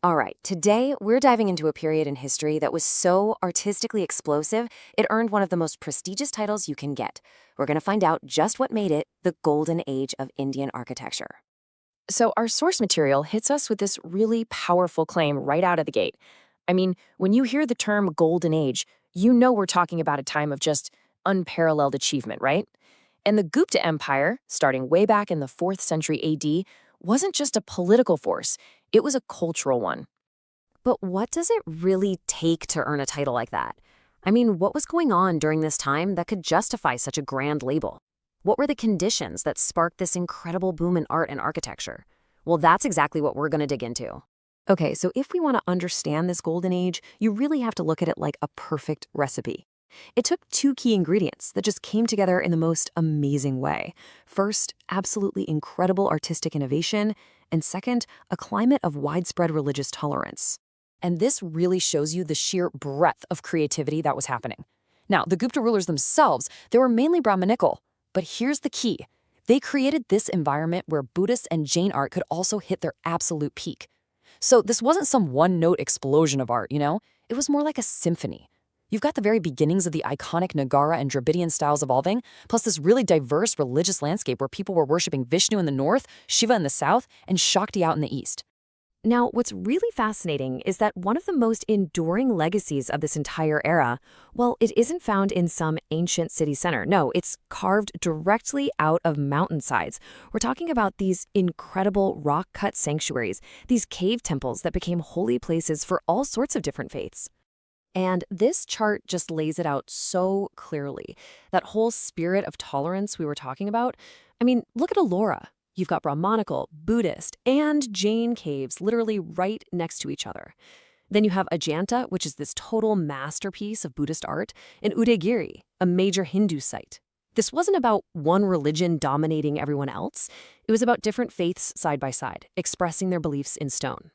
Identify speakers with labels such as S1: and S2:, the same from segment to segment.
S1: All right, today we're diving into a period in history that was so artistically explosive, it earned one of the most prestigious titles you can get. We're going to find out just what made it the golden age of Indian architecture.
S2: So, our source material hits us with this really powerful claim right out of the gate. I mean, when you hear the term golden age, you know we're talking about a time of just unparalleled achievement, right? And the Gupta Empire, starting way back in the 4th century AD, wasn't just a political force, it was a cultural one.
S1: But what does it really take to earn a title like that? I mean, what was going on during this time that could justify such a grand label? What were the conditions that sparked this incredible boom in art and architecture? Well, that's exactly what we're going to dig into. Okay, so if we want to understand this golden age, you really have to look at it like a perfect recipe. It took two key ingredients that just came together in the most amazing way. First, absolutely incredible artistic innovation, and second, a climate of widespread religious tolerance. And this really shows you the sheer breadth of creativity that was happening. Now, the Gupta rulers themselves, they were mainly Brahminical, but here's the key. They created this environment where Buddhist and Jain art could also hit their absolute peak. So this wasn't some one-note explosion of art, It was more like a symphony. You've got the very beginnings of the iconic Nagara and Dravidian styles evolving, plus this really diverse religious landscape where people were worshiping Vishnu in the north, Shiva in the south, and Shakti out in the east. Now, what's really fascinating is that one of the most enduring legacies of this entire era, well, it isn't found in some ancient city center. No, it's carved directly out of mountainsides. We're talking about these incredible rock-cut sanctuaries, these cave temples that became holy places for all sorts of different faiths. And this chart just lays it out so clearly. That whole spirit of tolerance we were talking about. I mean, look at Ellora. You've got Brahmanical, Buddhist, and Jain caves literally right next to each other. Then you have Ajanta, which is this total masterpiece of Buddhist art, and Udaygiri, a major Hindu site. This wasn't about one religion dominating everyone else. It was about different faiths side by side, expressing their beliefs in stone.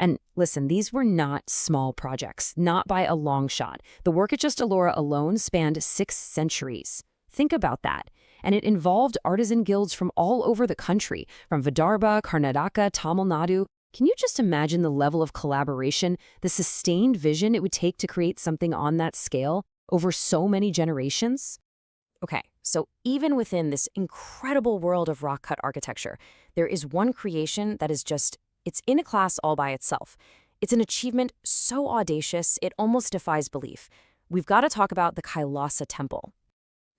S1: And listen, these were not small projects, not by a long shot. The work at just Ellora alone spanned 6 centuries. Think about that. And it involved artisan guilds from all over the country, from Vidarbha, Karnataka, Tamil Nadu. Can you just imagine the level of collaboration, the sustained vision it would take to create something on that scale over so many generations? Okay, so even within this incredible world of rock-cut architecture, there is one creation that is just, it's in a class all by itself. It's an achievement so audacious, it almost defies belief. We've got to talk about the Kailasa Temple.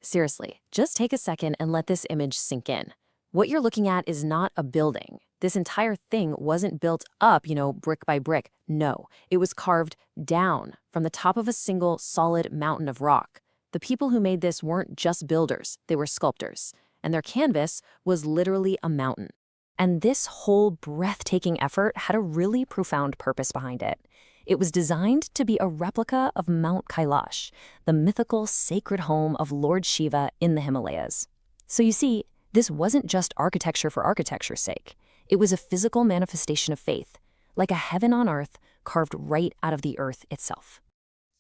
S1: Seriously, just take a second and let this image sink in. What you're looking at is not a building. This entire thing wasn't built up, brick by brick. No, it was carved down from the top of a single solid mountain of rock. The people who made this weren't just builders, they were sculptors. And their canvas was literally a mountain. And this whole breathtaking effort had a really profound purpose behind it. It was designed to be a replica of Mount Kailash, the mythical sacred home of Lord Shiva in the Himalayas. So you see, this wasn't just architecture for architecture's sake. It was a physical manifestation of faith, like a heaven on earth carved right out of the earth itself.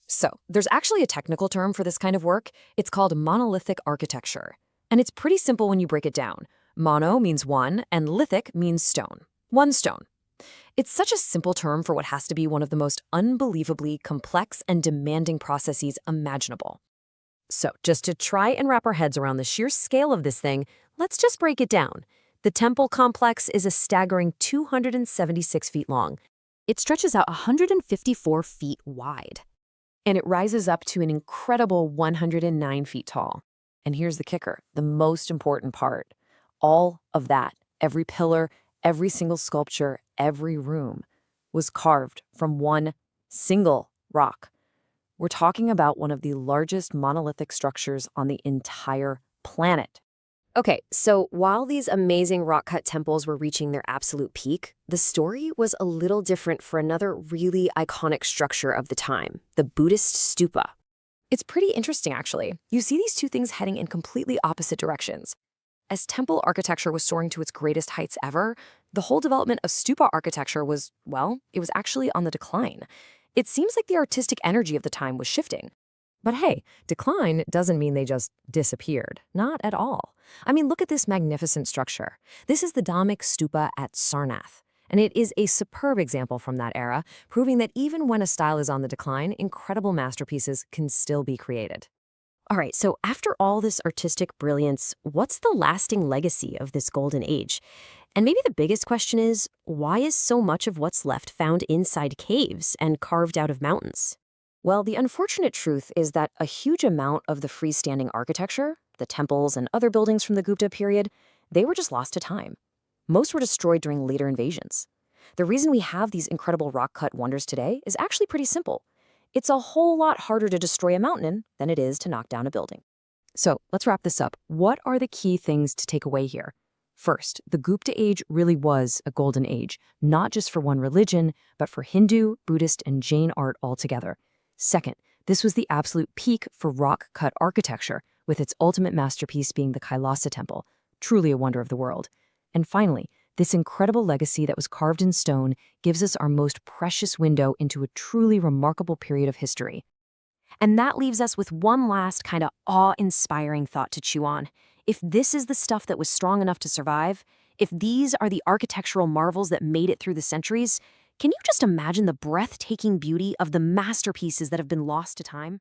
S1: So there's actually a technical term for this kind of work. It's called monolithic architecture. And it's pretty simple when you break it down. Mono means one, and lithic means stone. One stone. It's such a simple term for what has to be one of the most unbelievably complex and demanding processes imaginable. So, just to try and wrap our heads around the sheer scale of this thing, let's just break it down. The temple complex is a staggering 276 feet long. It stretches out 154 feet wide. And it rises up to an incredible 109 feet tall. And here's the kicker, the most important part. All of that, every pillar, every single sculpture, every room, was carved from one single rock. We're talking about one of the largest monolithic structures on the entire planet. Okay, so while these amazing rock-cut temples were reaching their absolute peak, the story was a little different for another really iconic structure of the time, the Buddhist stupa. It's pretty interesting, actually. You see these two things heading in completely opposite directions. As temple architecture was soaring to its greatest heights ever, the whole development of stupa architecture was, well, it was actually on the decline. It seems like the artistic energy of the time was shifting. But hey, decline doesn't mean they just disappeared. Not at all. I mean, look at this magnificent structure. This is the Dhammik Stupa at Sarnath. And it is a superb example from that era, proving that even when a style is on the decline, incredible masterpieces can still be created. All right, so after all this artistic brilliance, what's the lasting legacy of this golden age? And maybe the biggest question is, why is so much of what's left found inside caves and carved out of mountains? Well, the unfortunate truth is that a huge amount of the freestanding architecture, the temples and other buildings from the Gupta period, they were just lost to time. Most were destroyed during later invasions. The reason we have these incredible rock-cut wonders today is actually pretty simple. It's a whole lot harder to destroy a mountain than it is to knock down a building. So let's wrap this up. What are the key things to take away here? First, the Gupta age really was a golden age, not just for one religion, but for Hindu, Buddhist, and Jain art altogether. Second, this was the absolute peak for rock-cut architecture, with its ultimate masterpiece being the Kailasa Temple, truly a wonder of the world. And finally, this incredible legacy that was carved in stone gives us our most precious window into a truly remarkable period of history. And that leaves us with one last kind of awe-inspiring thought to chew on. If this is the stuff that was strong enough to survive, if these are the architectural marvels that made it through the centuries, can you just imagine the breathtaking beauty of the masterpieces that have been lost to time?